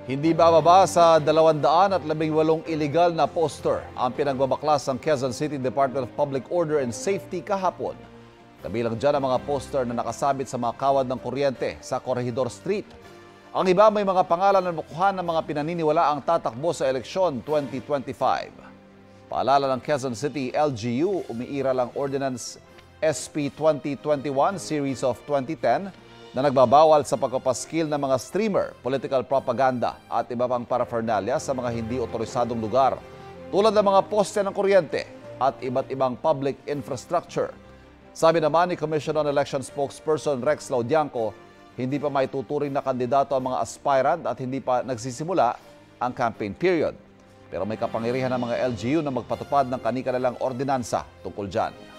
Hindi bababa sa 218 illegal na poster ang pinagbabaklas ng Quezon City Department of Public Order and Safety kahapon. Kabilang dyan ang mga poster na nakasabit sa mga kawad ng kuryente sa Corregidor Street. Ang iba may mga pangalan na nakuha ng mga pinaniniwala ang tatakbo sa eleksyon 2025. Paalala ng Quezon City LGU, umiira lang Ordinance SP 2021 Series of 2010 na nagbabawal sa pagpapaskil ng mga streamer, political propaganda at iba pang paraphernalia sa mga hindi otorisadong lugar tulad ng mga poste ng kuryente at iba't ibang public infrastructure. Sabi naman ni Commission on Election spokesperson Rex Laudianco, hindi pa maituturing na kandidato ang mga aspirant at hindi pa nagsisimula ang campaign period. Pero may kapangyarihan ng mga LGU na magpatupad ng kani-kanilang ordinansa tungkol dyan.